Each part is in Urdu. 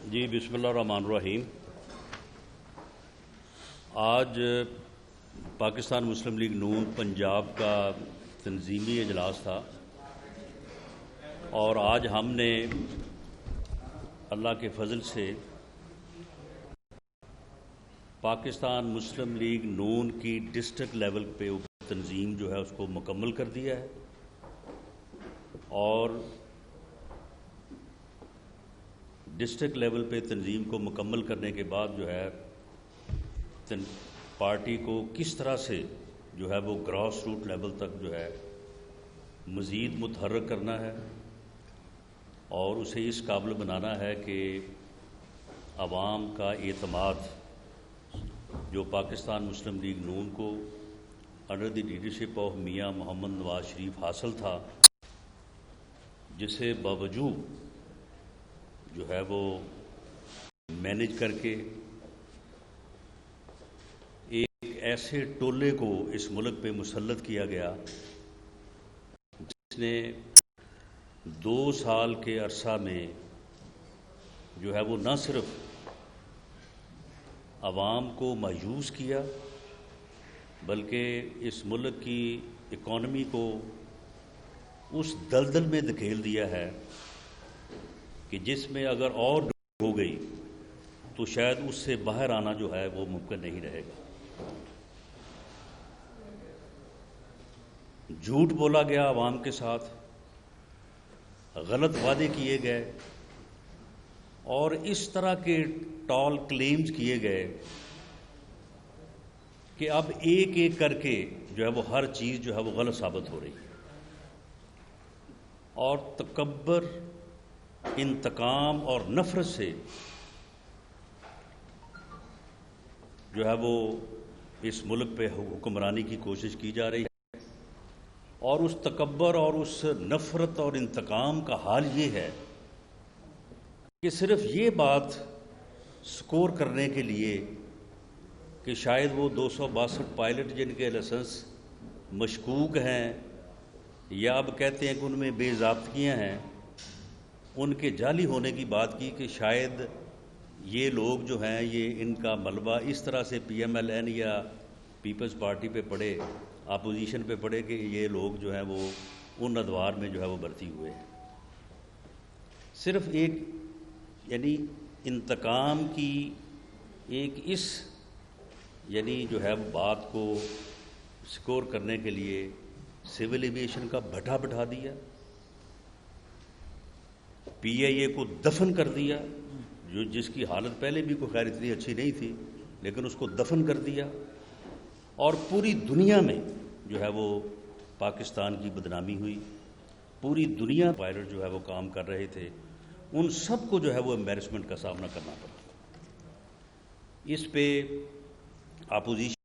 جی بسم اللہ الرحمن الرحیم۔ آج پاکستان مسلم لیگ نون پنجاب کا تنظیمی اجلاس تھا اور آج ہم نے اللہ کے فضل سے پاکستان مسلم لیگ نون کی ڈسٹرکٹ لیول پہ تنظیم جو ہے اس کو مکمل کر دیا ہے اور ڈسٹرکٹ لیول پہ تنظیم کو مکمل کرنے کے بعد جو ہے پارٹی کو کس طرح سے جو ہے وہ گراس روٹ لیول تک جو ہے مزید متحرک کرنا ہے اور اسے اس قابل بنانا ہے کہ عوام کا اعتماد جو پاکستان مسلم لیگ نون کو انڈر دی لیڈرشپ آف میاں محمد نواز شریف حاصل تھا، جسے باوجود جو ہے وہ مینج کر کے ایک ایسے ٹولے کو اس ملک پہ مسلط کیا گیا جس نے 2 سال کے عرصہ میں جو ہے وہ نہ صرف عوام کو مایوس کیا بلکہ اس ملک کی اکانومی کو اس دلدل میں دھکیل دیا ہے کہ جس میں اگر اور ہو گئی تو شاید اس سے باہر آنا جو ہے وہ ممکن نہیں رہے گا۔ جھوٹ بولا گیا عوام کے ساتھ، غلط وعدے کیے گئے اور اس طرح کے ٹال کلیمز کیے گئے کہ اب ایک ایک کر کے جو ہے وہ ہر چیز جو ہے وہ غلط ثابت ہو رہی ہے اور تکبر، انتقام اور نفرت سے جو ہے وہ اس ملک پہ حکمرانی کی کوشش کی جا رہی ہے اور اس تکبر اور اس نفرت اور انتقام کا حال یہ ہے کہ صرف یہ بات سکور کرنے کے لیے کہ شاید وہ 262 پائلٹ جن کے لائسنس مشکوک ہیں یا اب کہتے ہیں کہ ان میں بے ضابطگیاں ہیں، ان کے جعلی ہونے کی بات کی کہ شاید یہ لوگ جو ہیں یہ ان کا ملبہ اس طرح سے پی ایم ایل این یا پیپلز پارٹی پہ پڑے، اپوزیشن پہ پڑے کہ یہ لوگ جو ہیں وہ ان ادوار میں جو ہے وہ بھرتی ہوئے ہیں۔ صرف ایک یعنی انتقام کی ایک اس یعنی جو ہے بات کو سکور کرنے کے لیے سول ایویشن کا بھٹا بٹھا دیا، پی اے اے کو دفن کر دیا، جو جس کی حالت پہلے بھی کوئی خیر اتنی اچھی نہیں تھی لیکن اس کو دفن کر دیا اور پوری دنیا میں جو ہے وہ پاکستان کی بدنامی ہوئی۔ پوری دنیا پائلٹ جو ہے وہ کام کر رہے تھے، ان سب کو جو ہے وہ امبیرسمنٹ کا سامنا کرنا پڑا۔ اس پہ اپوزیشن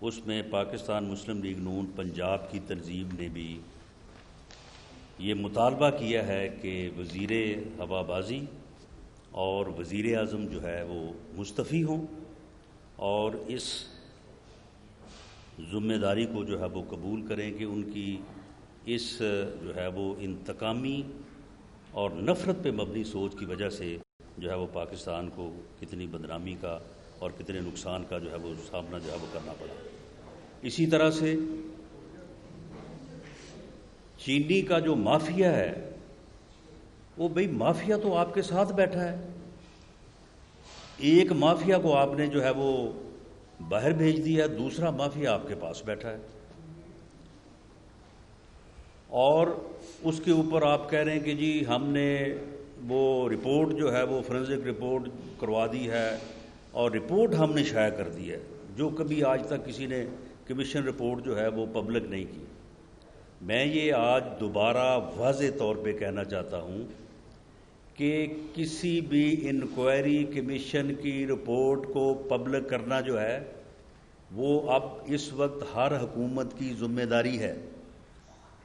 اس میں پاکستان مسلم لیگ نون پنجاب کی تنظیم نے بھی یہ مطالبہ کیا ہے کہ وزیر ہوابازی اور وزیر اعظم جو ہے وہ مستعفی ہوں اور اس ذمہ داری کو جو ہے وہ قبول کریں کہ ان کی اس جو ہے وہ انتقامی اور نفرت پہ مبنی سوچ کی وجہ سے جو ہے وہ پاکستان کو کتنی بدنامی کا اور کتنے نقصان کا جو ہے وہ سامنا جو ہے وہ کرنا پڑا۔ اسی طرح سے چینی کا جو مافیا ہے وہ بھئی مافیا تو آپ کے ساتھ بیٹھا ہے، ایک مافیا کو آپ نے جو ہے وہ باہر بھیج دیا، دوسرا مافیا آپ کے پاس بیٹھا ہے اور اس کے اوپر آپ کہہ رہے ہیں کہ جی ہم نے وہ رپورٹ جو ہے وہ فورنزک رپورٹ کروا دی ہے اور رپورٹ ہم نے شائع کر دی ہے، جو کبھی آج تک کسی نے کمیشن رپورٹ جو ہے وہ پبلک نہیں کی۔ میں یہ آج دوبارہ واضح طور پہ کہنا چاہتا ہوں کہ کسی بھی انکوائری کمیشن کی رپورٹ کو پبلک کرنا جو ہے وہ اب اس وقت ہر حکومت کی ذمہ داری ہے۔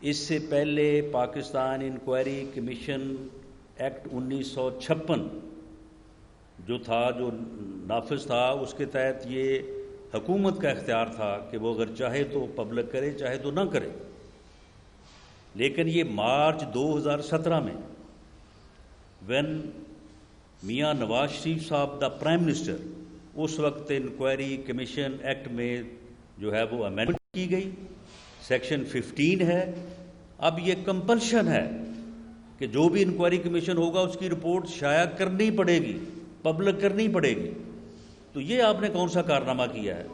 اس سے پہلے پاکستان انکوائری کمیشن ایکٹ 1956 جو تھا، جو نافذ تھا، اس کے تحت یہ حکومت کا اختیار تھا کہ وہ اگر چاہے تو پبلک کرے، چاہے تو نہ کرے۔ لیکن یہ مارچ 2017 میں وین میاں نواز شریف صاحب دا پرائم منسٹر، اس وقت انکوائری کمیشن ایکٹ میں جو ہے وہ امینڈمنٹ کی گئی، سیکشن 15 ہے، اب یہ کمپلشن ہے کہ جو بھی انکوائری کمیشن ہوگا اس کی رپورٹ شائع کرنی پڑے گی، پبلک کرنی پڑے گی. تو یہ آپ نے کون سا کارنامہ کیا ہے؟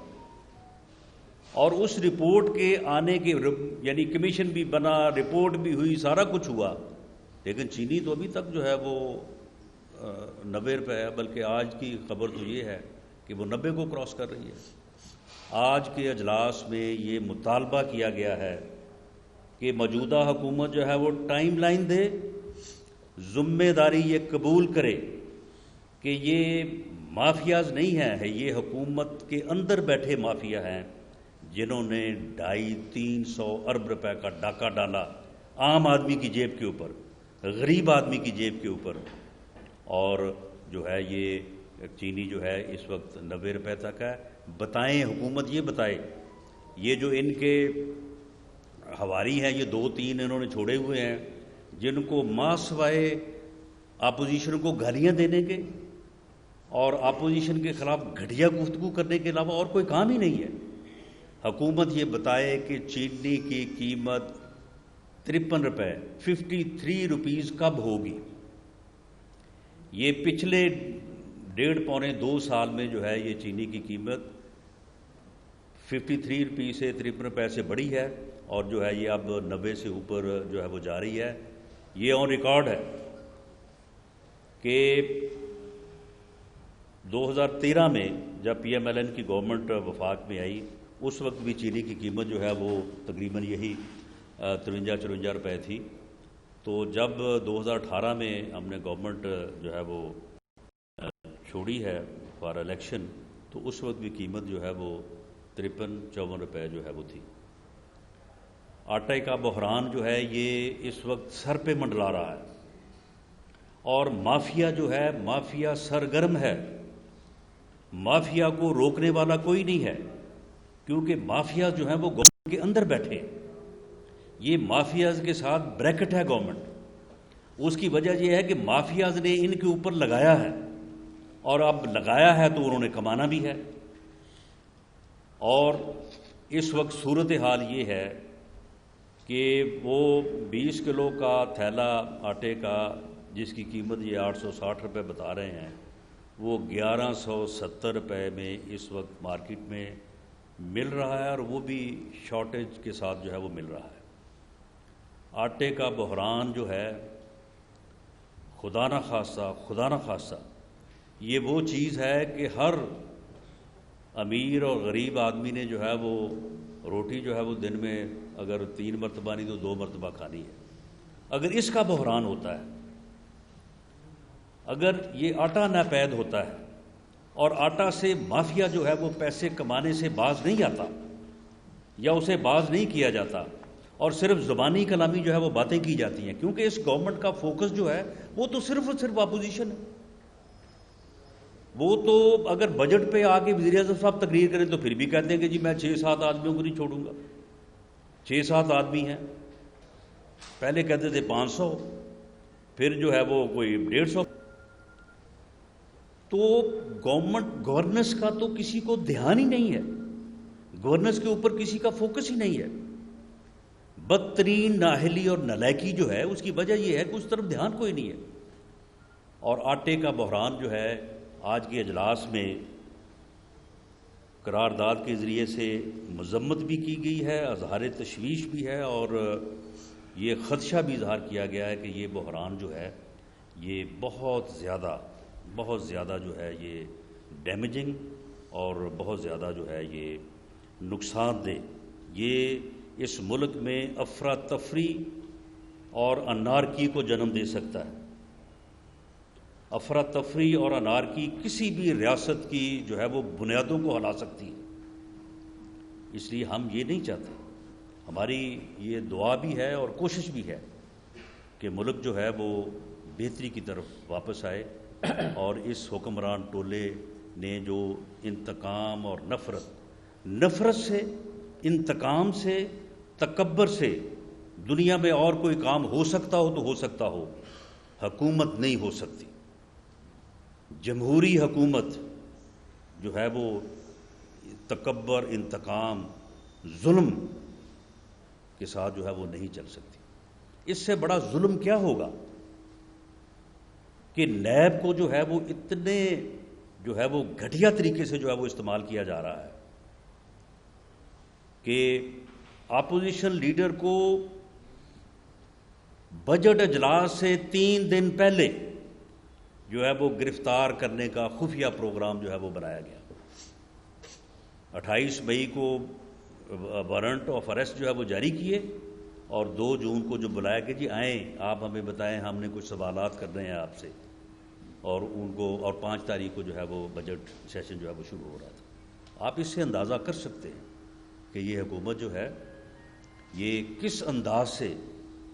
اور اس رپورٹ کے آنے کے یعنی کمیشن بھی بنا، رپورٹ بھی ہوئی، سارا کچھ ہوا، لیکن چینی تو ابھی تک جو ہے وہ 90 روپے ہے، بلکہ آج کی خبر تو یہ ہے کہ وہ 90 کو کراس کر رہی ہے. آج کے اجلاس میں یہ مطالبہ کیا گیا ہے کہ موجودہ حکومت جو ہے وہ ٹائم لائن دے، ذمہ داری یہ قبول کرے کہ یہ مافیاز نہیں ہیں، یہ حکومت کے اندر بیٹھے مافیا ہیں جنہوں نے 250-300 ارب روپے کا ڈاکہ ڈالا عام آدمی کی جیب کے اوپر، غریب آدمی کی جیب کے اوپر. اور جو ہے یہ چینی جو ہے اس وقت 90 روپے تک ہے. بتائیں حکومت، یہ بتائے یہ جو ان کے حواری ہیں، یہ 2-3 انہوں نے چھوڑے ہوئے ہیں جن کو ماں سوائے اپوزیشن کو گالیاں دینے کے اور اپوزیشن کے خلاف گھٹیا گفتگو کرنے کے علاوہ اور کوئی کام ہی نہیں ہے. حکومت یہ بتائے کہ چینی کی قیمت 53 روپے 53 روپیز کب ہوگی. یہ پچھلے 1.5-2 سال میں جو ہے یہ چینی کی قیمت 53 روپیز سے 53 روپے سے بڑھی ہے، اور جو ہے یہ اب 90 سے اوپر جو ہے وہ جا رہی ہے. یہ آن ریکارڈ ہے کہ 2013 میں جب پی ایم ایل این کی گورنمنٹ وفاق میں آئی، اس وقت بھی چینی کی قیمت جو ہے وہ تقریباً یہی 53-54 روپے تھی. تو جب 2018 میں ہم نے گورنمنٹ جو ہے وہ چھوڑی ہے فار الیکشن، تو اس وقت بھی قیمت جو ہے وہ 53-54 روپے جو ہے وہ تھی. آٹے کا بحران جو ہے یہ اس وقت سر پہ منڈلا رہا ہے، اور مافیا جو ہے مافیا سرگرم ہے. مافیا کو روکنے والا کوئی نہیں ہے، کیونکہ مافیا جو ہیں وہ گورنمنٹ کے اندر بیٹھے. یہ مافیاز کے ساتھ بریکٹ ہے گورنمنٹ. اس کی وجہ یہ ہے کہ مافیاز نے ان کے اوپر لگایا ہے، اور اب لگایا ہے تو انہوں نے کمانا بھی ہے. اور اس وقت صورتحال یہ ہے کہ وہ 20 کلو کا تھیلا آٹے کا جس کی قیمت یہ 860 روپے بتا رہے ہیں، وہ 1170 روپے میں اس وقت مارکیٹ میں مل رہا ہے، اور وہ بھی شارٹیج کے ساتھ جو ہے وہ مل رہا ہے. آٹے کا بحران جو ہے خدا نہ خواستہ یہ وہ چیز ہے کہ ہر امیر اور غریب آدمی نے جو ہے وہ روٹی جو ہے وہ دن میں اگر 3 مرتبہ نہیں تو 2 مرتبہ کھانی ہے. اگر اس کا بحران ہوتا ہے، اگر یہ آٹا ناپید ہوتا ہے اور آٹا سے مافیا جو ہے وہ پیسے کمانے سے باز نہیں آتا یا اسے باز نہیں کیا جاتا، اور صرف زبانی کلامی جو ہے وہ باتیں کی جاتی ہیں، کیونکہ اس گورنمنٹ کا فوکس جو ہے وہ تو صرف اور صرف اپوزیشن ہے. وہ تو اگر بجٹ پہ آ کے وزیر اعظم صاحب تقریر کریں تو پھر بھی کہتے ہیں کہ جی میں 6-7 آدمیوں کو نہیں چھوڑوں گا. 6-7 آدمی ہیں، پہلے کہتے تھے 500، پھر جو ہے وہ کوئی 150. تو گورننس کا تو کسی کو دھیان ہی نہیں ہے، گورننس کے اوپر کسی کا فوکس ہی نہیں ہے. بدترین نااہلی اور نالائکی جو ہے اس کی وجہ یہ ہے کہ اس طرف دھیان کوئی نہیں ہے. اور آٹے کا بحران جو ہے آج کے اجلاس میں قرارداد کے ذریعے سے مذمت بھی کی گئی ہے، اظہار تشویش بھی ہے، اور یہ خدشہ بھی اظہار کیا گیا ہے کہ یہ بحران جو ہے یہ بہت زیادہ جو ہے یہ ڈیمیجنگ اور بہت زیادہ جو ہے یہ نقصان دہ. یہ اس ملک میں افراتفری اور انارکی کو جنم دے سکتا ہے. افراتفری اور انارکی کسی بھی ریاست کی جو ہے وہ بنیادوں کو ہلا سکتی ہے. اس لیے ہم یہ نہیں چاہتے. ہماری یہ دعا بھی ہے اور کوشش بھی ہے کہ ملک جو ہے وہ بہتری کی طرف واپس آئے، اور اس حکمران ٹولے نے جو انتقام اور نفرت سے، انتقام سے، تکبر سے دنیا میں اور کوئی کام ہو سکتا ہو تو ہو سکتا ہو، حکومت نہیں ہو سکتی۔ جمہوری حکومت جو ہے وہ تکبر، انتقام، ظلم کے ساتھ جو ہے وہ نہیں چل سکتی۔ اس سے بڑا ظلم کیا ہوگا کہ نیب کو جو ہے وہ اتنے جو ہے وہ گھٹیا طریقے سے جو ہے وہ استعمال کیا جا رہا ہے کہ اپوزیشن لیڈر کو بجٹ اجلاس سے 3 دن پہلے جو ہے وہ گرفتار کرنے کا خفیہ پروگرام جو ہے وہ بنایا گیا۔ 28 مئی کو وارنٹ آف اریسٹ جو ہے وہ جاری کیے، اور 2 جون کو جو بلایا کہ جی آئیں، آپ ہمیں بتائیں، ہم نے کچھ سوالات کر رہے ہیں آپ سے، اور ان کو، اور 5 تاریخ کو جو ہے وہ بجٹ سیشن جو ہے وہ شروع ہو رہا تھا۔ آپ اس سے اندازہ کر سکتے ہیں کہ یہ حکومت جو ہے یہ کس انداز سے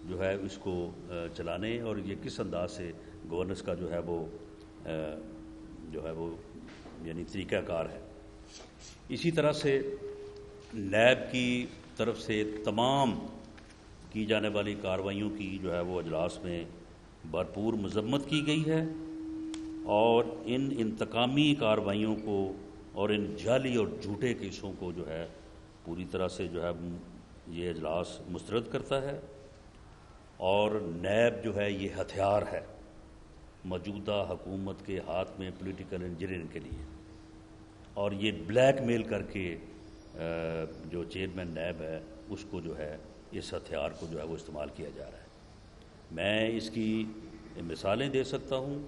جو ہے اس کو چلانے، اور یہ کس انداز سے گورننس کا جو ہے وہ یعنی طریقہ کار ہے۔ اسی طرح سے نیب کی طرف سے تمام کی جانے والی کارروائیوں کی جو ہے وہ اجلاس میں بھرپور مذمت کی گئی ہے، اور ان انتقامی کارروائیوں کو اور ان جعلی اور جھوٹے کیسوں کو جو ہے پوری طرح سے جو ہے یہ اجلاس مسترد کرتا ہے۔ اور نیب جو ہے یہ ہتھیار ہے موجودہ حکومت کے ہاتھ میں پولیٹیکل انجینئرنگ کے لیے، اور یہ بلیک میل کر کے جو چیئرمین نیب ہے اس کو جو ہے اس ہتھیار کو جو ہے وہ استعمال کیا جا رہا ہے۔ میں اس کی مثالیں دے سکتا ہوں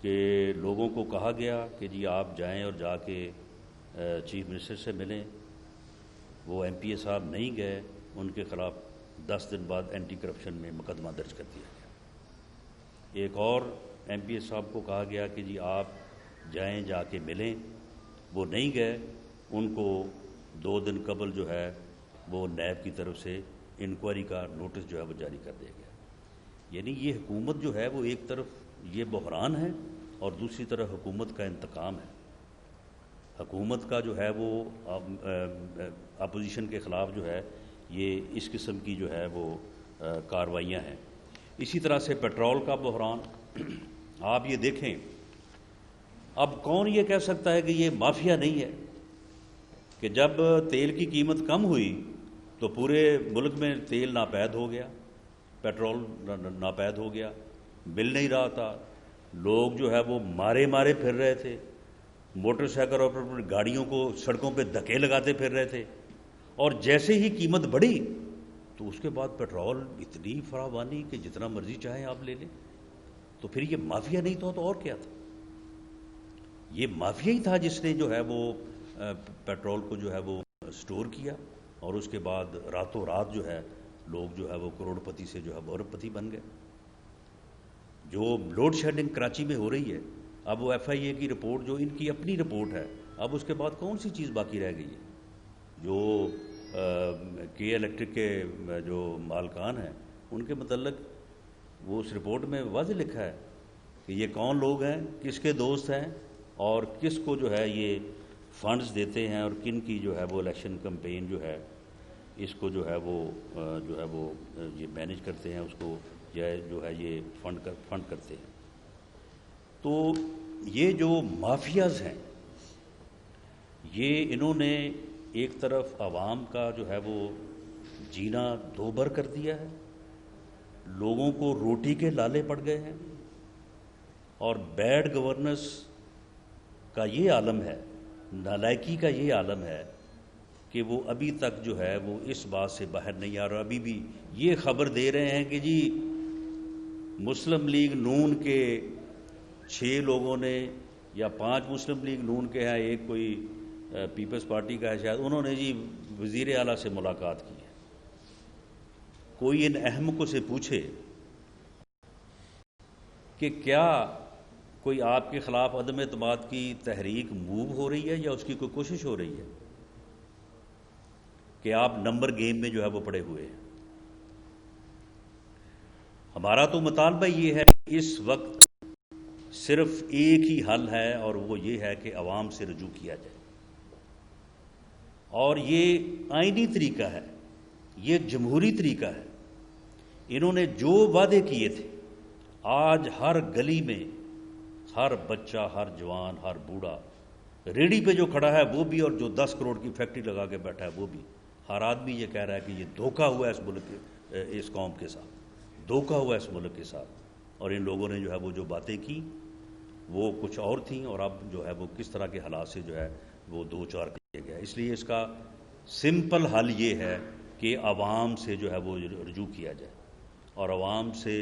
کہ لوگوں کو کہا گیا کہ جی آپ جائیں اور جا کے چیف منسٹر سے ملیں، وہ ایم پی اے صاحب نہیں گئے، ان کے خلاف 10 دن بعد اینٹی کرپشن میں مقدمہ درج کر دیا گیا۔ ایک اور ایم پی اے صاحب کو کہا گیا کہ جی آپ جائیں، جا کے ملیں، وہ نہیں گئے، ان کو 2 دن قبل جو ہے وہ نیب کی طرف سے انکوائری کا نوٹس جو ہے وہ جاری کر دیا گیا۔ یعنی یہ حکومت جو ہے وہ ایک طرف یہ بحران ہے، اور دوسری طرف حکومت کا انتقام ہے۔ حکومت کا جو ہے وہ اپوزیشن کے خلاف جو ہے یہ اس قسم کی جو ہے وہ کارروائیاں ہیں۔ اسی طرح سے پیٹرول کا بحران، آپ یہ دیکھیں، اب کون یہ کہہ سکتا ہے کہ یہ مافیا نہیں ہے کہ جب تیل کی قیمت کم ہوئی تو پورے ملک میں تیل ناپید ہو گیا، پیٹرول ناپید ہو گیا، مل نہیں رہا تھا، لوگ جو ہے وہ مارے پھر رہے تھے، موٹر سائیکل اور گاڑیوں کو سڑکوں پہ دھکے لگاتے پھر رہے تھے، اور جیسے ہی قیمت بڑھی تو اس کے بعد پیٹرول اتنی فراوانی کہ جتنا مرضی چاہیں آپ لے لیں۔ تو پھر یہ مافیا نہیں تھا تو اور کیا تھا؟ یہ مافیا ہی تھا جس نے جو ہے وہ پیٹرول کو جو ہے وہ سٹور کیا، اور اس کے بعد راتوں رات جو ہے لوگ جو ہے وہ کروڑ پتی سے جو ہے وہ ارب پتی بن گئے۔ جو لوڈ شیڈنگ کراچی میں ہو رہی ہے، اب وہ ایف آئی اے کی رپورٹ جو ان کی اپنی رپورٹ ہے، اب اس کے بعد کون سی چیز باقی رہ گئی ہے؟ جو کے الیکٹرک کے جو مالکان ہیں ان کے متعلق وہ اس رپورٹ میں واضح لکھا ہے کہ یہ کون لوگ ہیں، کس کے دوست ہیں، اور کس کو جو ہے یہ فنڈز دیتے ہیں، اور کن کی جو ہے وہ الیکشن کمپین جو ہے اس کو جو ہے وہ یہ مینیج کرتے ہیں، اس کو جو ہے یہ فنڈ کرتے ہیں۔ تو یہ جو مافیاز ہیں یہ انہوں نے ایک طرف عوام کا جو ہے وہ جینا دوبر کر دیا ہے، لوگوں کو روٹی کے لالے پڑ گئے ہیں، اور بیڈ گورننس کا یہ عالم ہے، نالائکی کا یہ عالم ہے کہ وہ ابھی تک جو ہے وہ اس بات سے باہر نہیں آ رہا۔ ابھی بھی یہ خبر دے رہے ہیں کہ جی مسلم لیگ نون کے 6 لوگوں نے، یا 5 مسلم لیگ نون کے ہیں، ایک کوئی پیپلز پارٹی کا ہے شاید، انہوں نے جی وزیر اعلیٰ سے ملاقات کی ہے۔ کوئی ان احمقوں سے پوچھے کہ کیا کوئی آپ کے خلاف عدم اعتماد کی تحریک موو ہو رہی ہے، یا اس کی کوئی کوشش ہو رہی ہے کہ آپ نمبر گیم میں جو ہے وہ پڑے ہوئے ہیں؟ ہمارا تو مطالبہ یہ ہے کہ اس وقت صرف ایک ہی حل ہے، اور وہ یہ ہے کہ عوام سے رجوع کیا جائے، اور یہ آئینی طریقہ ہے، یہ ایک جمہوری طریقہ ہے. انہوں نے جو وعدے کیے تھے آج ہر گلی میں ہر بچہ، ہر جوان، ہر بوڑھا، ریڑھی پہ جو کھڑا ہے وہ بھی، اور جو 10 کروڑ کی فیکٹری لگا کے بیٹھا ہے وہ بھی، ہر آدمی یہ کہہ رہا ہے کہ یہ دھوکہ ہوا ہے اس ملک کے، اس قوم کے ساتھ دھوکہ ہوا ہے اس ملک کے ساتھ. اور ان لوگوں نے جو ہے وہ جو باتیں کی وہ کچھ اور تھیں، اور اب جو ہے وہ کس طرح کے حالات سے جو ہے وہ دو چار کیا گیا. اس لیے اس کا سمپل حل یہ ہے کہ عوام سے جو ہے وہ رجوع کیا جائے، اور عوام سے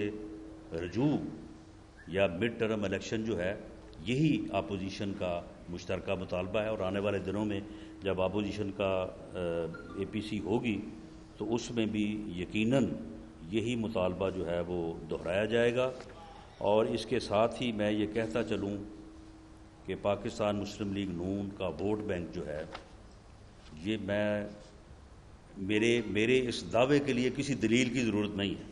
رجوع یا مڈ ٹرم الیکشن جو ہے یہی اپوزیشن کا مشترکہ مطالبہ ہے. اور آنے والے دنوں میں جب اپوزیشن کا اے پی سی ہوگی تو اس میں بھی یقیناً یہی مطالبہ جو ہے وہ دہرایا جائے گا. اور اس کے ساتھ ہی میں یہ کہتا چلوں کہ پاکستان مسلم لیگ نون کا ووٹ بینک جو ہے، یہ میرے اس دعوے کے لیے کسی دلیل کی ضرورت نہیں ہے.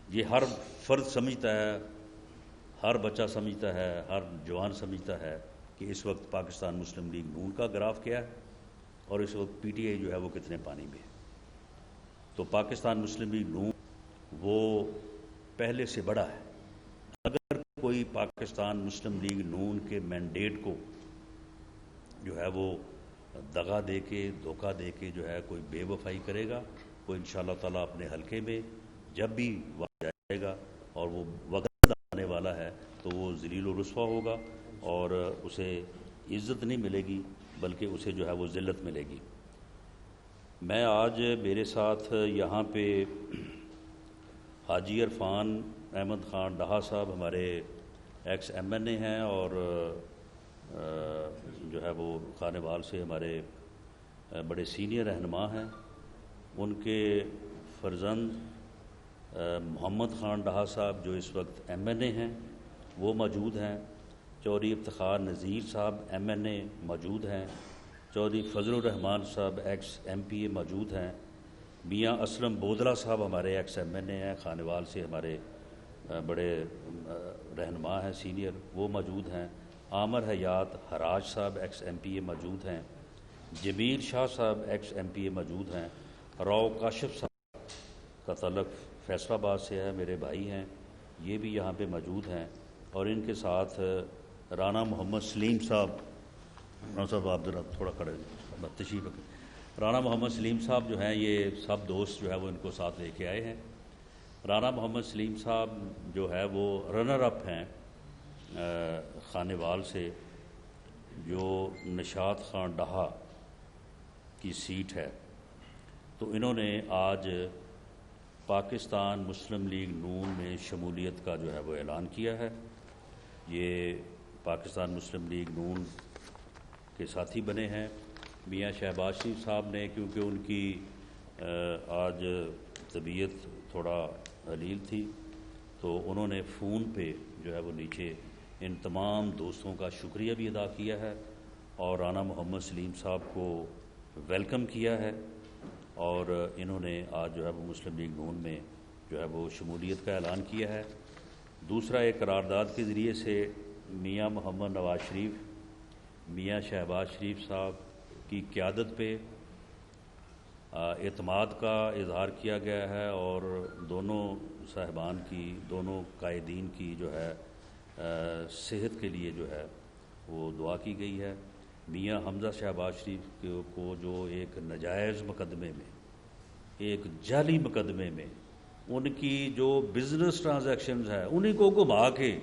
یہ ہر فرد سمجھتا ہے، ہر بچہ سمجھتا ہے، ہر جوان سمجھتا ہے کہ اس وقت پاکستان مسلم لیگ نون کا گراف کیا ہے اور اس وقت پی ٹی آئی جو ہے وہ کتنے پانی میں ہے. تو پاکستان مسلم لیگ نون وہ پہلے سے بڑا ہے. اگر کوئی پاکستان مسلم لیگ نون کے مینڈیٹ کو جو ہے وہ دغا دے کے، دھوکہ دے کے جو ہے کوئی بے وفائی کرے گا، وہ انشاءاللہ تعالیٰ اپنے حلقے میں جب بھی وقت جائے گا اور وہ وقت آنے والا ہے تو وہ ذلیل و رسوا ہوگا، اور اسے عزت نہیں ملے گی بلکہ اسے جو ہے وہ ذلت ملے گی. میں آج میرے ساتھ یہاں پہ حاجی عرفان احمد خان ڈہا صاحب ہمارے ایکس ایم این اے ہیں، اور جو ہے وہ خانے وال سے ہمارے بڑے سینئر رہنما ہیں. ان کے فرزند محمد خان ڈہا صاحب جو اس وقت ایم این اے ہیں وہ موجود ہیں. چودھری افتخار نذیر صاحب ایم این اے موجود ہیں. چودھری فضل الرحمان صاحب ایکس ایم پی اے موجود ہیں. میاں اسلم بودلہ صاحب ہمارے ایکس ایم این اے ہیں، خانے وال سے ہمارے بڑے رہنما ہیں سینئر، وہ موجود ہیں. عامر حیات حراج صاحب ایکس ایم پی اے موجود ہیں. جمیل شاہ صاحب ایکس ایم پی اے موجود ہیں. راؤ کاشف صاحب کا تعلق فیصل آباد سے ہے، میرے بھائی ہیں، یہ بھی یہاں پہ موجود ہیں. اور ان کے ساتھ رانا محمد سلیم صاحب، رانا صاحب آپ ذرا تھوڑا کھڑے تشریف رکھیں. رانا محمد سلیم صاحب جو ہیں یہ سب دوست جو ہے وہ ان کو ساتھ لے کے آئے ہیں. رانا محمد سلیم صاحب جو ہے وہ رنر اپ ہیں خانے وال سے، جو نشاط خان ڈہا کی سیٹ ہے. تو انہوں نے آج پاکستان مسلم لیگ نون میں شمولیت کا جو ہے وہ اعلان کیا ہے. یہ پاکستان مسلم لیگ نون کے ساتھی بنے ہیں. میاں شہباز شریف صاحب نے، کیونکہ ان کی آج طبیعت تھوڑا ہلیل تھی، تو انہوں نے فون پہ جو ہے وہ نیچے ان تمام دوستوں کا شکریہ بھی ادا کیا ہے، اور رانا محمد سلیم صاحب کو ویلکم کیا ہے. اور انہوں نے آج جو ہے وہ مسلم لیگ نون میں جو ہے وہ شمولیت کا اعلان کیا ہے. دوسرا ایک قرارداد کے ذریعے سے میاں محمد نواز شریف، میاں شہباز شریف صاحب کی قیادت پہ اعتماد کا اظہار کیا گیا ہے، اور دونوں صاحبان کی، دونوں قائدین کی جو ہے صحت کے لیے جو ہے وہ دعا کی گئی ہے. میاں حمزہ شہباز شریف کو جو ایک ناجائز مقدمے میں، ایک جعلی مقدمے میں ان کی جو بزنس ٹرانزیکشنز ہیں انہیں کو گھما کے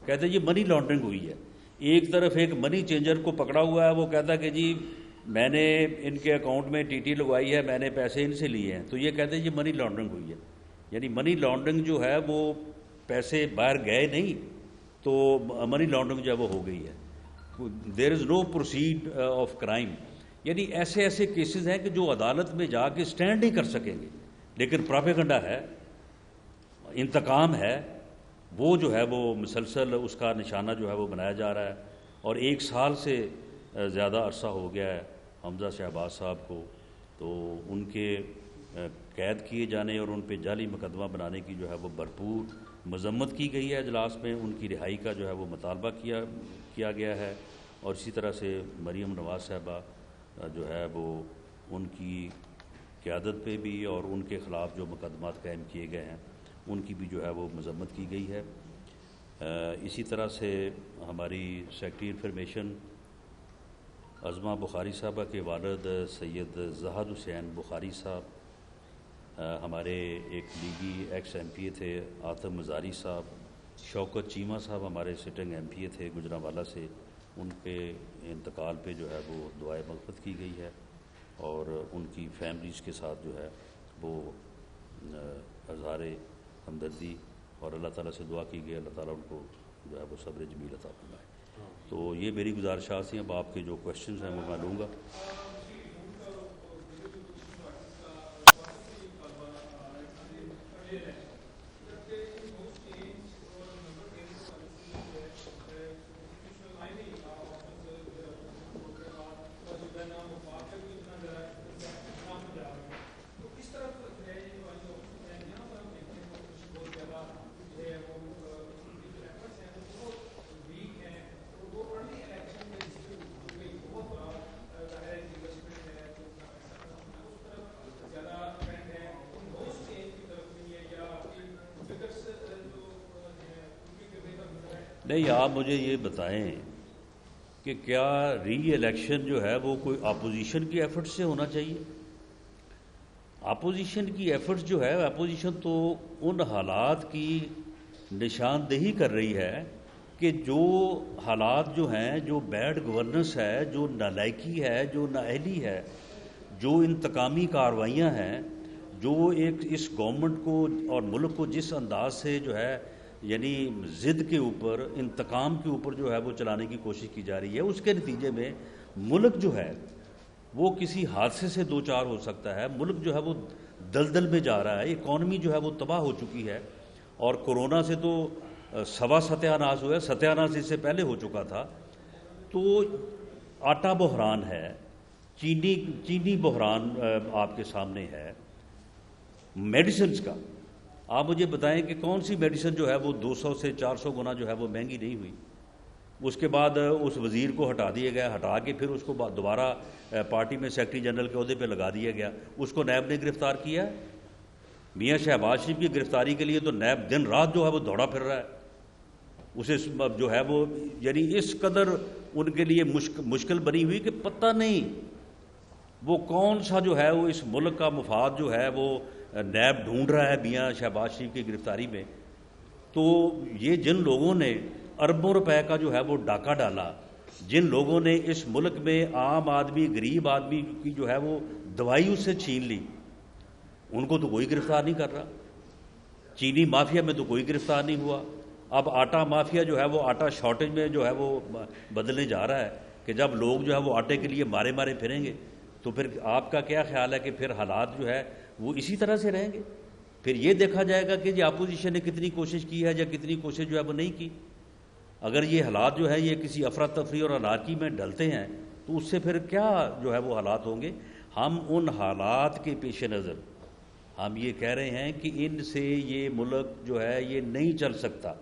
کہتے ہیں یہ منی لانڈرنگ ہوئی ہے. ایک طرف ایک منی چینجر کو پکڑا ہوا ہے، وہ کہتا ہے کہ جی میں نے ان کے اکاؤنٹ میں ٹی ٹی لگوائی ہے، میں نے پیسے ان سے لیے ہیں، تو یہ کہتے ہیں یہ منی لانڈرنگ ہوئی ہے. یعنی منی لانڈرنگ جو ہے وہ پیسے باہر گئے نہیں، تو منی لانڈرنگ جو ہے وہ ہو گئی ہے. دیر از نو پروسیڈ آف کرائم. یعنی ایسے ایسے کیسز ہیں کہ جو عدالت میں جا کے سٹینڈ نہیں کر سکیں گے، لیکن پراپیگنڈا ہے، انتقام ہے، وہ جو ہے وہ مسلسل اس کا نشانہ جو ہے وہ بنایا جا رہا ہے. اور 1 سال سے زیادہ عرصہ ہو گیا ہے حمزہ شہباز صاحب کو، تو ان کے قید کیے جانے اور ان پہ جعلی مقدمہ بنانے کی جو ہے وہ بھرپور مذمت کی گئی ہے. اجلاس میں ان کی رہائی کا جو ہے وہ مطالبہ کیا گیا ہے. اور اسی طرح سے مریم نواز صاحبہ جو ہے وہ ان کی قیادت پہ بھی اور ان کے خلاف جو مقدمات قائم کیے گئے ہیں ان کی بھی جو ہے وہ مذمت کی گئی ہے۔ اسی طرح سے ہماری سیکرٹری انفارمیشن عظمہ بخاری صاحبہ کے والد سید زاہد حسین بخاری صاحب، ہمارے ایک لیگی ایکس ایم پی اے تھے آتم مزاری صاحب، شوکت چیمہ صاحب ہمارے سٹنگ ایم پی اے تھے گجرانوالہ سے، ان کے انتقال پہ جو ہے وہ دعائے مغفرت کی گئی ہے اور ان کی فیملیز کے ساتھ جو ہے وہ اظہار ہمدردی اور اللہ تعالیٰ سے دعا کی گئی اللہ تعالیٰ ان کو جو ہے وہ صبر جمیل عطا فرمائے۔ تو یہ میری گزارشات ہیں۔ اب آپ کے جو کوشچنز ہیں وہ میں لوں گا۔ نہیں، آپ مجھے یہ بتائیں کہ کیا ری الیکشن جو ہے وہ کوئی اپوزیشن کی ایفرٹ سے ہونا چاہیے؟ اپوزیشن کی ایفرٹس جو ہے، اپوزیشن تو ان حالات کی نشاندہی کر رہی ہے کہ جو حالات جو ہیں، جو بیڈ گورننس ہے، جو نالائکی ہے، جو نااہلی ہے، جو انتقامی کارروائیاں ہیں، جو ایک اس گورنمنٹ کو اور ملک کو جس انداز سے جو ہے یعنی ضد کے اوپر، انتقام کے اوپر جو ہے وہ چلانے کی کوشش کی جا رہی ہے، اس کے نتیجے میں ملک جو ہے وہ کسی حادثے سے دو چار ہو سکتا ہے۔ ملک جو ہے وہ دلدل میں جا رہا ہے، اکانومی جو ہے وہ تباہ ہو چکی ہے، اور کورونا سے تو سوا ستیہ ناش ہوا ہے، ستیہ ناش اس سے پہلے ہو چکا تھا۔ تو آٹا بحران ہے، چینی بحران آپ کے سامنے ہے، میڈیسنز کا آپ مجھے بتائیں کہ کون سی میڈیسن جو ہے وہ 200 سے 400 گنا جو ہے وہ مہنگی نہیں ہوئی۔ اس کے بعد اس وزیر کو ہٹا دیا گیا، ہٹا کے پھر اس کو دوبارہ پارٹی میں سیکرٹری جنرل کے عہدے پہ لگا دیا گیا۔ اس کو نیب نے گرفتار کیا۔ میاں شہباز شریف کی گرفتاری کے لیے تو نیب دن رات جو ہے وہ دوڑا پھر رہا ہے۔ اسے جو ہے وہ یعنی اس قدر ان کے لیے مشکل بنی ہوئی کہ پتہ نہیں وہ کون سا جو ہے وہ اس ملک کا مفاد جو ہے وہ نیب ڈھونڈ رہا ہے میاں شہباز شریف کی گرفتاری میں۔ تو یہ جن لوگوں نے اربوں روپے کا جو ہے وہ ڈاکہ ڈالا، جن لوگوں نے اس ملک میں عام آدمی، غریب آدمی کی جو ہے وہ دوائی اس سے چھین لی، ان کو تو کوئی گرفتار نہیں کر رہا۔ چینی مافیا میں تو کوئی گرفتار نہیں ہوا۔ اب آٹا مافیا جو ہے وہ آٹا شارٹیج میں جو ہے وہ بدلنے جا رہا ہے کہ جب لوگ جو ہے وہ آٹے کے لیے مارے مارے پھریں گے تو پھر آپ کا کیا خیال ہے کہ پھر حالات جو ہے وہ اسی طرح سے رہیں گے؟ پھر یہ دیکھا جائے گا کہ یہ اپوزیشن نے کتنی کوشش کی ہے یا کتنی کوشش جو ہے وہ نہیں کی۔ اگر یہ حالات جو ہے یہ کسی افراتفری اور انارکی میں ڈلتے ہیں تو اس سے پھر کیا جو ہے وہ حالات ہوں گے؟ ہم ان حالات کے پیش نظر ہم یہ کہہ رہے ہیں کہ ان سے یہ ملک جو ہے یہ نہیں چل سکتا،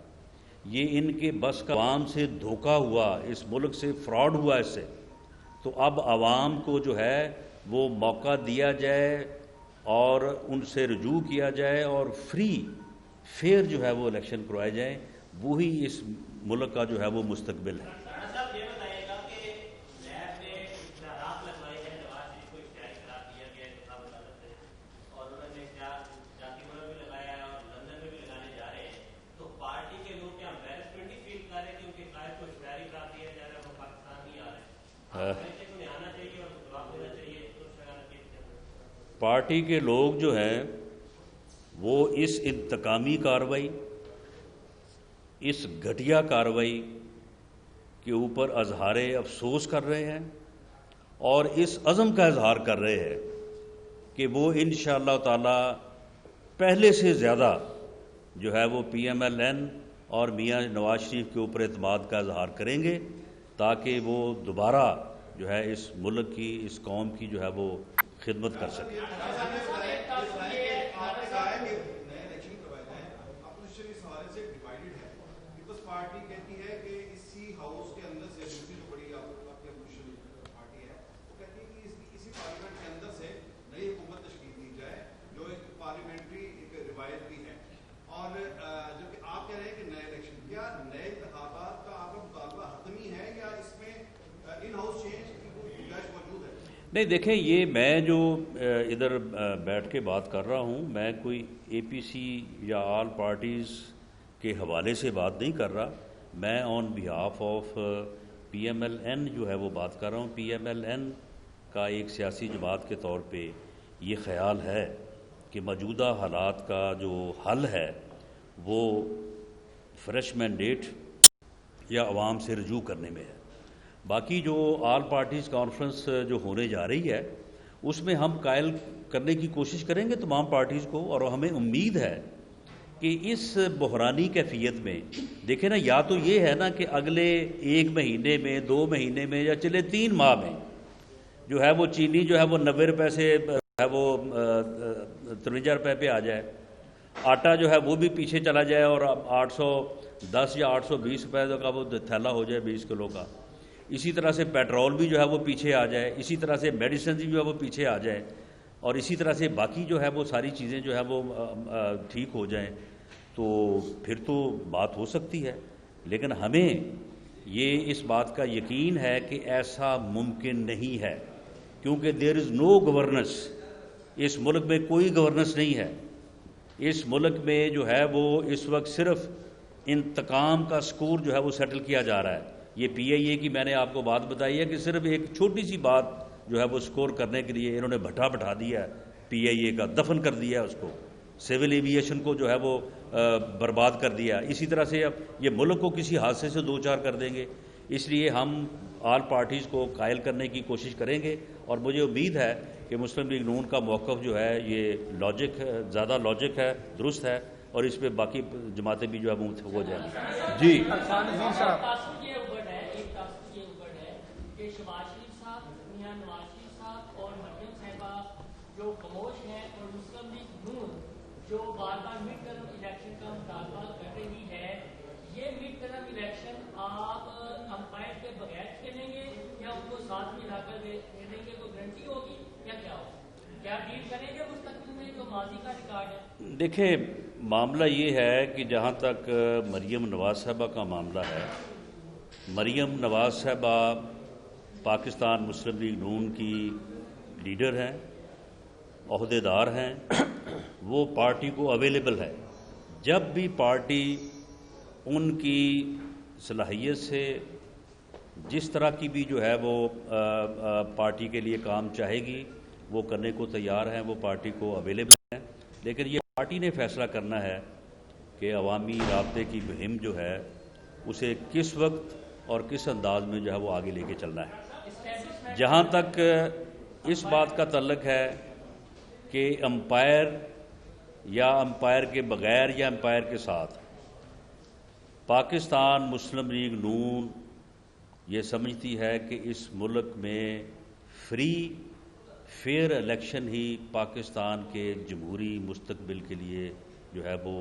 یہ ان کے بس کا عوام سے دھوکہ ہوا، اس ملک سے فراڈ ہوا اس سے۔ تو اب عوام کو جو ہے وہ موقع دیا جائے اور ان سے رجوع کیا جائے اور فری فیئر جو ہے وہ الیکشن کروائے جائیں، وہی اس ملک کا جو ہے وہ مستقبل ہے۔ پارٹی کے لوگ جو ہیں وہ اس انتقامی کارروائی، اس گھٹیا کارروائی کے اوپر اظہار افسوس کر رہے ہیں اور اس عزم کا اظہار کر رہے ہیں کہ وہ انشاءاللہ تعالی پہلے سے زیادہ جو ہے وہ پی ایم ایل این اور میاں نواز شریف کے اوپر اعتماد کا اظہار کریں گے تاکہ وہ دوبارہ جو ہے اس ملک کی، اس قوم کی جو ہے وہ خدمت کر سکیں۔ پارٹی کہتی ہے کہ اسی ہاؤس کے اندر سے دوسری جو بڑی آپ کی اپوزیشن پارٹی ہے وہ کہتی ہے کہ اسی پارلیمنٹ کے اندر سے نئی حکومت تشکیل روایت بھی ہے. اور جو کہ آپ کہہ رہے ہیں کہ نئے الیکشن, کیا نئے انتخابات کا آپ کا مطالبہ حتمی ہے یا اس میں ان ہاؤس چینج کی کوئی گنجائش موجود ہے؟ نہیں دیکھیں, یہ میں جو ادھر بیٹھ کے بات کر رہا ہوں, میں کوئی اے پی سی یا آل پارٹیز کے حوالے سے بات نہیں کر رہا. میں on behalf of P M L N جو ہے وہ بات کر رہا ہوں. پی ایم ایل این کا ایک سیاسی جماعت کے طور پہ یہ خیال ہے کہ موجودہ حالات کا جو حل ہے وہ فریش مینڈیٹ یا عوام سے رجوع کرنے میں ہے. باقی جو آل پارٹیز کانفرنس جو ہونے جا رہی ہے اس میں ہم قائل کرنے کی کوشش کریں گے تمام پارٹیز کو, اور ہمیں امید ہے کہ اس بحرانی کیفیت میں دیکھیں نا, یا تو یہ ہے نا کہ اگلے 1 مہینے میں 2 مہینے میں یا چلے 3 ماہ میں جو ہے وہ چینی جو ہے وہ 90 روپے سے ہے وہ 53 روپے پہ آ جائے, آٹا جو ہے وہ بھی پیچھے چلا جائے اور 810 یا 820 روپے کا وہ تھیلا ہو جائے 20 کلو کا. اسی طرح سے پیٹرول بھی جو ہے وہ پیچھے آ جائے, اسی طرح سے میڈیسن بھی جو ہے وہ پیچھے آ جائے, اور اسی طرح سے باقی جو ہے وہ ساری چیزیں جو ہے وہ ٹھیک ہو جائیں, تو پھر تو بات ہو سکتی ہے. لیکن ہمیں یہ اس بات کا یقین ہے کہ ایسا ممکن نہیں ہے, کیونکہ دیر از نو گورننس. اس ملک میں کوئی گورننس نہیں ہے. اس ملک میں جو ہے وہ اس وقت صرف انتقام کا سکور جو ہے وہ سیٹل کیا جا رہا ہے. یہ پی آئی اے کی میں نے آپ کو بات بتائی ہے کہ صرف ایک چھوٹی سی بات جو ہے وہ سکور کرنے کے لیے انہوں نے بٹھا دیا ہے, پی آئی اے کا دفن کر دیا ہے اس کو, سول ایویشن کو جو ہے وہ برباد کر دیا. اسی طرح سے اب یہ ملک کو کسی حادثے سے 2-4 کر دیں گے. اس لیے ہم آل پارٹیز کو قائل کرنے کی کوشش کریں گے, اور مجھے امید ہے کہ مسلم لیگ نون کا موقف جو ہے یہ زیادہ لاجک ہے, درست ہے, اور اس پہ باقی جماعتیں بھی جو ہے منتخب ہو جائیں گی. جی شہباز شریف صاحب, میاں نواز شریف صاحب اور مریم صاحبہ جو خاموش ہیں, اور مسلم لیگ نون جو بار بار مڈ ٹرم الیکشن کا مطالبہ کر رہی ہے, یہ مڈ ٹرم الیکشن آپ امپائر کے بغیر کھیلیں گے یا ان کو ساتھ ملا کر کھیلیں گے, کوئی گارنٹی ہوگی یا کیا ہوگا, کیا ڈیل کریں گے مستقبل میں جو ماضی کا ریکارڈ ہے؟ دیکھیں, معاملہ یہ ہے کہ جہاں تک مریم نواز صاحبہ کا معاملہ ہے, مریم نواز صاحبہ پاکستان مسلم لیگ نون کی لیڈر ہیں, عہدیدار ہیں, وہ پارٹی کو اویلیبل ہے. جب بھی پارٹی ان کی صلاحیت سے جس طرح کی بھی جو ہے وہ پارٹی کے لیے کام چاہے گی وہ کرنے کو تیار ہیں, وہ پارٹی کو اویلیبل ہیں. لیکن یہ پارٹی نے فیصلہ کرنا ہے کہ عوامی رابطے کی مہم جو ہے اسے کس وقت اور کس انداز میں جو ہے وہ آگے لے کے چلنا ہے. جہاں تک اس بات کا تعلق ہے کہ امپائر یا امپائر کے بغیر یا امپائر کے ساتھ, پاکستان مسلم لیگ نون یہ سمجھتی ہے کہ اس ملک میں فری فیئر الیکشن ہی پاکستان کے جمہوری مستقبل کے لیے جو ہے وہ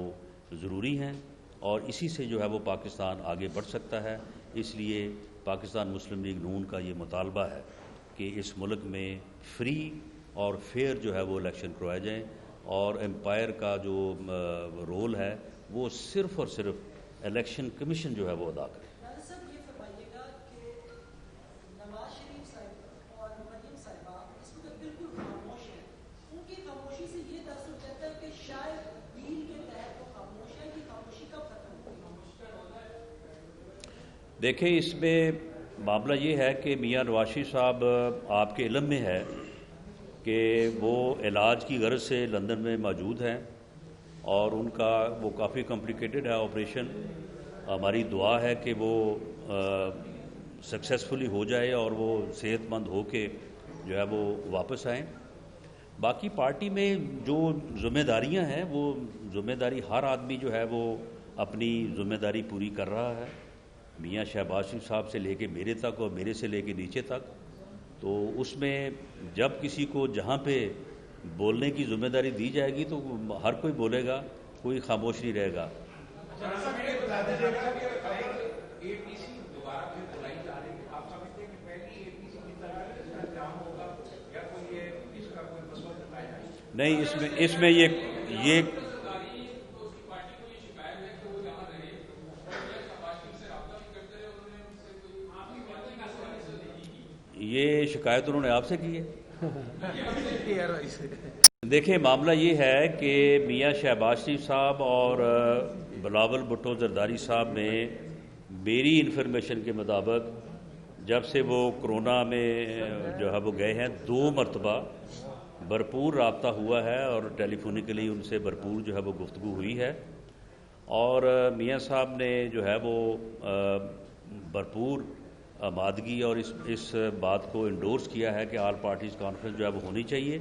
ضروری ہیں, اور اسی سے جو ہے وہ پاکستان آگے بڑھ سکتا ہے. اس لیے پاکستان مسلم لیگ نون کا یہ مطالبہ ہے کہ اس ملک میں فری اور فیئر جو ہے وہ الیکشن کروائے جائیں, اور امپائر کا جو رول ہے وہ صرف اور صرف الیکشن کمیشن جو ہے وہ ادا کرے. صاحب یہ فرمائیے گا کہ نواز شریف صاحب اور مریم صاحبہ اس وقت بالکل خاموش ہیں, ان کی خاموشی سے یہ تاثر کہتا ہے کہ شاید ڈیل کے تحت وہ خاموش ہے, کہ خاموشی کب ختم ہوگی؟ دیکھیں, اس میں معاملہ یہ ہے کہ میاں نواز شریف صاحب آپ کے علم میں ہے کہ وہ علاج کی غرض سے لندن میں موجود ہیں, اور ان کا وہ کافی کمپلیکیٹڈ ہے آپریشن. ہماری دعا ہے کہ وہ سکسیسفلی ہو جائے اور وہ صحت مند ہو کے جو ہے وہ واپس آئیں. باقی پارٹی میں جو ذمہ داریاں ہیں وہ ذمہ داری ہر آدمی جو ہے وہ اپنی ذمہ داری پوری کر رہا ہے, میاں شہباز شریف صاحب سے لے کے میرے تک اور میرے سے لے کے نیچے تک. تو اس میں جب کسی کو جہاں پہ بولنے کی ذمہ داری دی جائے گی تو ہر کوئی بولے گا, کوئی خاموش نہیں رہے گا. نہیں, اس میں یہ شکایت انہوں نے آپ سے کی ہے؟ دیکھیں معاملہ یہ ہے کہ میاں شہباز شریف صاحب اور بلاول بھٹو زرداری صاحب نے میری انفارمیشن کے مطابق جب سے وہ کرونا میں جو ہے وہ گئے ہیں 2 مرتبہ بھرپور رابطہ ہوا ہے اور ٹیلی فونیکلی ان سے بھرپور جو ہے وہ گفتگو ہوئی ہے، اور میاں صاحب نے جو ہے وہ بھرپور آمادگی اور اس بات کو انڈورس کیا ہے کہ آل پارٹیز کانفرنس جو ہے وہ ہونی چاہیے۔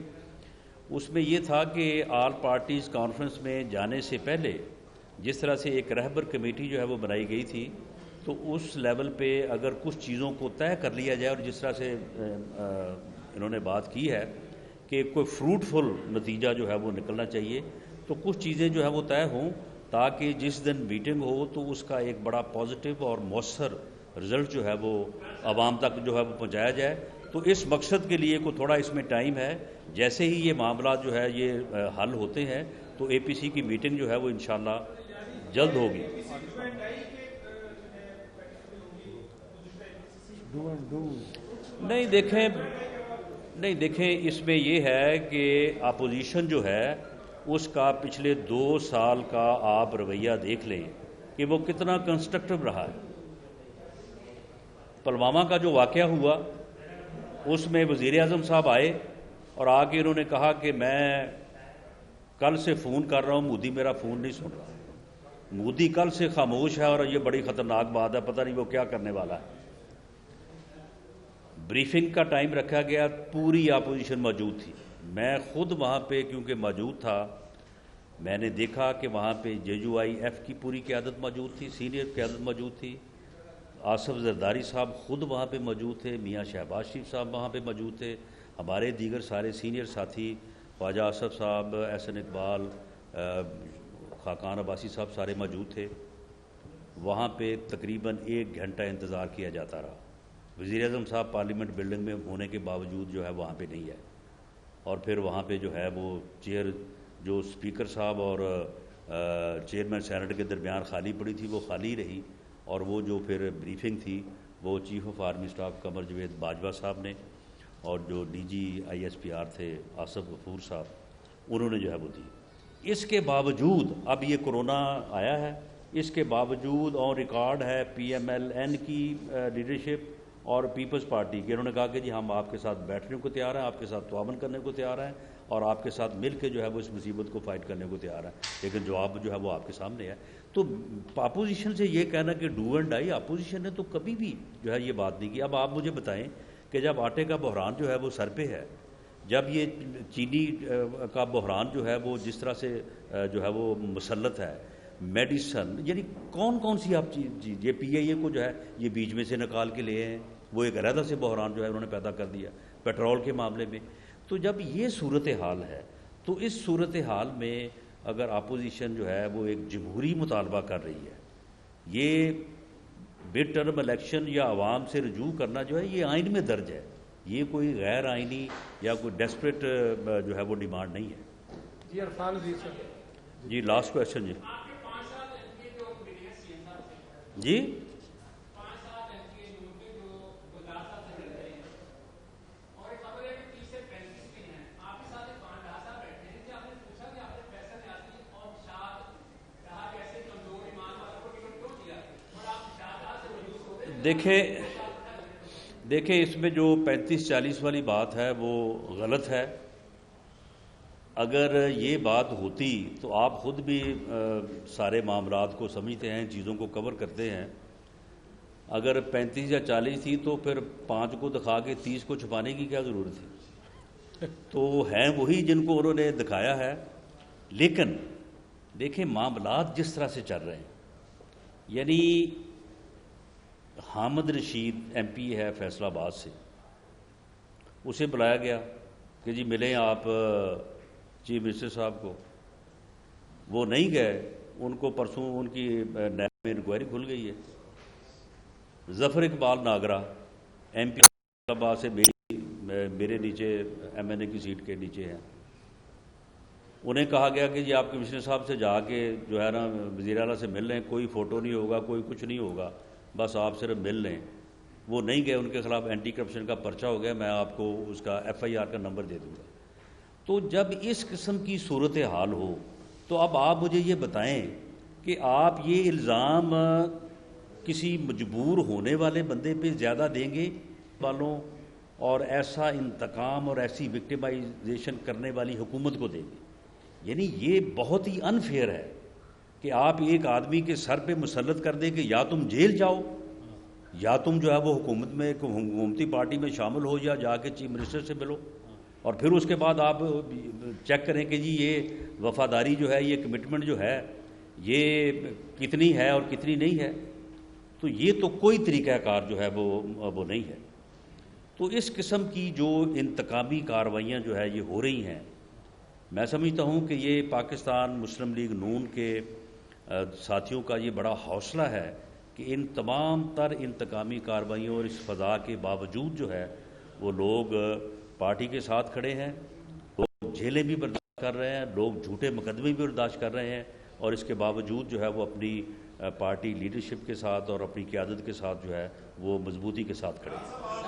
اس میں یہ تھا کہ آل پارٹیز کانفرنس میں جانے سے پہلے جس طرح سے ایک رہبر کمیٹی جو ہے وہ بنائی گئی تھی، تو اس لیول پہ اگر کچھ چیزوں کو طے کر لیا جائے، اور جس طرح سے انہوں نے بات کی ہے کہ کوئی فروٹفل نتیجہ جو ہے وہ نکلنا چاہیے، تو کچھ چیزیں جو ہے وہ طے ہوں تاکہ جس دن میٹنگ ہو تو اس کا ایک بڑا پازیٹیو اور مؤثر رزلٹ جو ہے وہ عوام تک جو ہے وہ پہنچایا جائے۔ تو اس مقصد کے لیے کو تھوڑا اس میں ٹائم ہے، جیسے ہی یہ معاملات جو ہے یہ حل ہوتے ہیں تو اے پی سی کی میٹنگ جو ہے وہ انشاءاللہ جلد ہوگی۔ نہیں دیکھیں اس میں یہ ہے کہ اپوزیشن جو ہے اس کا پچھلے 2 سال کا آپ رویہ دیکھ لیں کہ وہ کتنا کنسٹرکٹیو رہا ہے۔ پلوامہ کا جو واقعہ ہوا اس میں وزیر اعظم صاحب آئے اور آ کے انہوں نے کہا کہ میں کل سے فون کر رہا ہوں، مودی میرا فون نہیں سن رہا۔ مودی کل سے خاموش ہے اور یہ بڑی خطرناک بات ہے، پتہ نہیں وہ کیا کرنے والا ہے۔ بریفنگ کا ٹائم رکھا گیا، پوری اپوزیشن موجود تھی، میں خود وہاں پہ کیونکہ موجود تھا، میں نے دیکھا کہ وہاں پہ JUIF کی پوری قیادت موجود تھی، سینئر قیادت موجود تھی، آصف زرداری صاحب خود وہاں پہ موجود تھے، میاں شہباز شریف صاحب وہاں پہ موجود تھے، ہمارے دیگر سارے سینئر ساتھی، خواجہ آصف صاحب، احسن اقبال، خاقان عباسی صاحب سارے موجود تھے۔ وہاں پہ تقریباً 1 گھنٹہ انتظار کیا جاتا رہا۔ وزیر اعظم صاحب پارلیمنٹ بلڈنگ میں ہونے کے باوجود جو ہے وہاں پہ نہیں ہے، اور پھر وہاں پہ جو ہے وہ چیئر جو اسپیکر صاحب اور چیئرمین سینٹ کے درمیان خالی پڑی تھی وہ خالی رہی، اور وہ جو پھر بریفنگ تھی وہ chief of army staff Qamar Javed Bajwa صاحب نے اور جو DG ISPR تھے آصف غفور صاحب انہوں نے جو ہے وہ دی۔ اس کے باوجود اب یہ کرونا آیا ہے، اس کے باوجود اور ریکارڈ ہے PMLN کی لیڈرشپ اور پیپلز پارٹی کی، انہوں نے کہا کہ جی ہم آپ کے ساتھ بیٹھنے کو تیار ہیں، آپ کے ساتھ تعاون کرنے کو تیار ہیں، اور آپ کے ساتھ مل کے جو ہے وہ اس مصیبت کو فائٹ کرنے کو تیار ہے، لیکن جواب جو ہے وہ آپ کے سامنے ہے۔ تو اپوزیشن سے یہ کہنا کہ ڈو اینڈ ڈائی، اپوزیشن نے تو کبھی بھی جو ہے یہ بات نہیں کی۔ اب آپ مجھے بتائیں کہ جب آٹے کا بحران جو ہے وہ سر پہ ہے، جب یہ چینی کا بحران جو ہے وہ جس طرح سے جو ہے وہ مسلط ہے، میڈیسن، یعنی کون سی آپ چیز، یہ PIA کو جو ہے یہ بیچ میں سے نکال کے لے ہیں، وہ ایک علیحدہ سے بحران جو ہے انہوں نے پیدا کر دیا پیٹرول کے معاملے میں۔ تو جب یہ صورتحال ہے تو اس صورتحال میں اگر اپوزیشن جو ہے وہ ایک جمہوری مطالبہ کر رہی ہے، یہ مڈ ٹرم الیکشن یا عوام سے رجوع کرنا جو ہے یہ آئین میں درج ہے، یہ کوئی غیر آئینی یا کوئی ڈیسپریٹ جو ہے وہ ڈیمانڈ نہیں ہے۔ جی عرفان عزیز سر، جی لاسٹ کویشچن جی دیکھیں اس میں جو 35-40 والی بات ہے وہ غلط ہے۔ اگر یہ بات ہوتی تو آپ خود بھی سارے معاملات کو سمجھتے ہیں، چیزوں کو کور کرتے ہیں۔ اگر 35 یا 40 تھی تو پھر 5 کو دکھا کے 30 کو چھپانے کی کیا ضرورت تھی؟ تو ہیں وہی جن کو انہوں نے دکھایا ہے۔ لیکن دیکھیں معاملات جس طرح سے چل رہے ہیں، یعنی حامد رشید MP ہے فیصل آباد سے، اسے بلایا گیا کہ جی ملیں آپ چیف منسٹر صاحب کو، وہ نہیں گئے، ان کو پرسوں ان کی نیب میں انکوائری کھل گئی ہے۔ ظفر اقبال ناگرہ MP فیصل آباد سے میرے نیچے MNA کی سیٹ کے نیچے ہیں، انہیں کہا گیا کہ جی آپ کمشنر صاحب سے جا کے جو ہے نا وزیر اعلیٰ سے مل لیں، کوئی فوٹو نہیں ہوگا، کوئی کچھ نہیں ہوگا، بس آپ صرف مل لیں۔ وہ نہیں گئے، ان کے خلاف اینٹی کرپشن کا پرچہ ہو گیا، میں آپ کو اس کا FIR کا نمبر دے دوں گا۔ تو جب اس قسم کی صورتحال ہو تو اب آپ مجھے یہ بتائیں کہ آپ یہ الزام کسی مجبور ہونے والے بندے پہ زیادہ دیں گے والوں، اور ایسا انتقام اور ایسی وکٹمائزیشن کرنے والی حکومت کو دیں گے؟ یعنی یہ بہت ہی انفیئر ہے کہ آپ ایک آدمی کے سر پہ مسلط کر دیں کہ یا تم جیل جاؤ یا تم جو ہے وہ حکومت میں حکومتی پارٹی میں شامل ہو، یا جا کے چیف منسٹر سے ملو، اور پھر اس کے بعد آپ چیک کریں کہ جی یہ وفاداری جو ہے، یہ کمٹمنٹ جو ہے، یہ کتنی ہے اور کتنی نہیں ہے۔ تو یہ تو کوئی طریقہ کار جو ہے وہ نہیں ہے۔ تو اس قسم کی جو انتقامی کارروائیاں جو ہے یہ ہو رہی ہیں، میں سمجھتا ہوں کہ یہ پاکستان مسلم لیگ نون کے ساتھیوں کا یہ بڑا حوصلہ ہے کہ ان تمام تر انتقامی کارروائیوں اور اس فضا کے باوجود جو ہے وہ لوگ پارٹی کے ساتھ کھڑے ہیں، لوگ جیلیں بھی برداشت کر رہے ہیں، لوگ جھوٹے مقدمے بھی برداشت کر رہے ہیں، اور اس کے باوجود جو ہے وہ اپنی پارٹی لیڈرشپ کے ساتھ اور اپنی قیادت کے ساتھ جو ہے وہ مضبوطی کے ساتھ کھڑے ہیں۔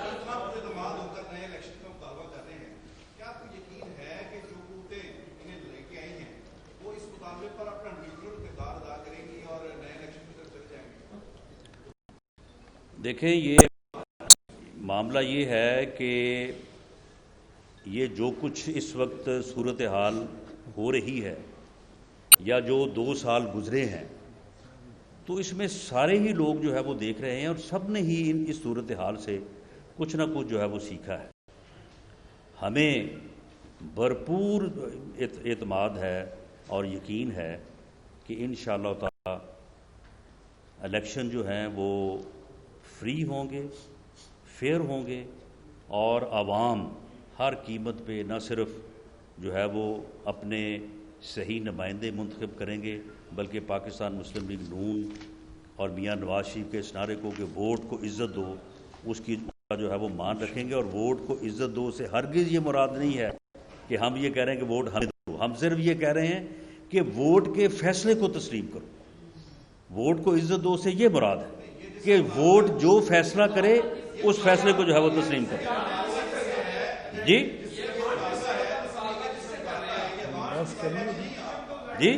دیکھیں، یہ معاملہ یہ ہے کہ یہ جو کچھ اس وقت صورتحال ہو رہی ہے یا جو 2 سال گزرے ہیں، تو اس میں سارے ہی لوگ جو ہے وہ دیکھ رہے ہیں، اور سب نے ہی اس صورتحال سے کچھ نہ کچھ جو ہے وہ سیکھا ہے۔ ہمیں بھرپور اعتماد ہے اور یقین ہے کہ انشاءاللہ تعالی الیکشن جو ہیں وہ فری ہوں گے، فیئر ہوں گے، اور عوام ہر قیمت پہ نہ صرف جو ہے وہ اپنے صحیح نمائندے منتخب کریں گے، بلکہ پاکستان مسلم لیگ نون اور میاں نواز شریف کے اس نعرے کو کہ ووٹ کو عزت دو، اس کی جو ہے وہ مان رکھیں گے۔ اور ووٹ کو عزت دو سے ہرگز یہ مراد نہیں ہے کہ ہم یہ کہہ رہے ہیں کہ ووٹ ہمیں دو، ہم صرف یہ کہہ رہے ہیں کہ ووٹ کے فیصلے کو تسلیم کرو۔ ووٹ کو عزت دو سے یہ مراد ہے کہ ووٹ جو فیصلہ کرے اس فیصلے کو جو ہے وہ تسلیم کرو۔ جی جی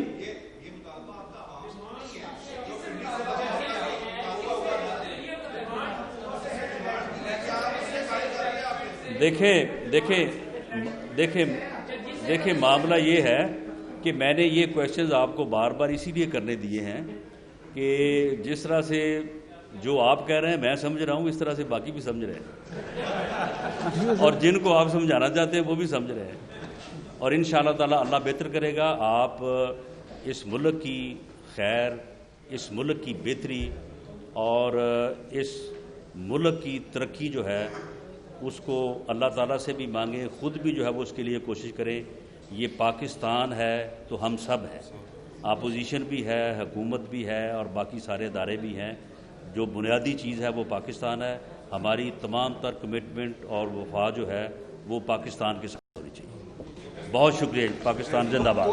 دیکھیں معاملہ یہ ہے کہ میں نے یہ کویشچنز آپ کو بار بار اسی لیے کرنے دیے ہیں کہ جس طرح سے جو آپ کہہ رہے ہیں میں سمجھ رہا ہوں، اس طرح سے باقی بھی سمجھ رہے ہیں، اور جن کو آپ سمجھانا چاہتے ہیں وہ بھی سمجھ رہے ہیں، اور انشاءاللہ تعالی اللہ بہتر کرے گا۔ آپ اس ملک کی خیر، اس ملک کی بہتری اور اس ملک کی ترقی جو ہے اس کو اللہ تعالیٰ سے بھی مانگیں، خود بھی جو ہے وہ اس کے لیے کوشش کریں۔ یہ پاکستان ہے تو ہم سب ہیں، اپوزیشن بھی ہے، حکومت بھی ہے، اور باقی سارے ادارے بھی ہیں۔ جو بنیادی چیز ہے وہ پاکستان ہے۔ ہماری تمام تر کمٹمنٹ اور وفا جو ہے وہ پاکستان کے ساتھ ہونی چاہیے۔ بہت شکریہ۔ پاکستان زندہ باد۔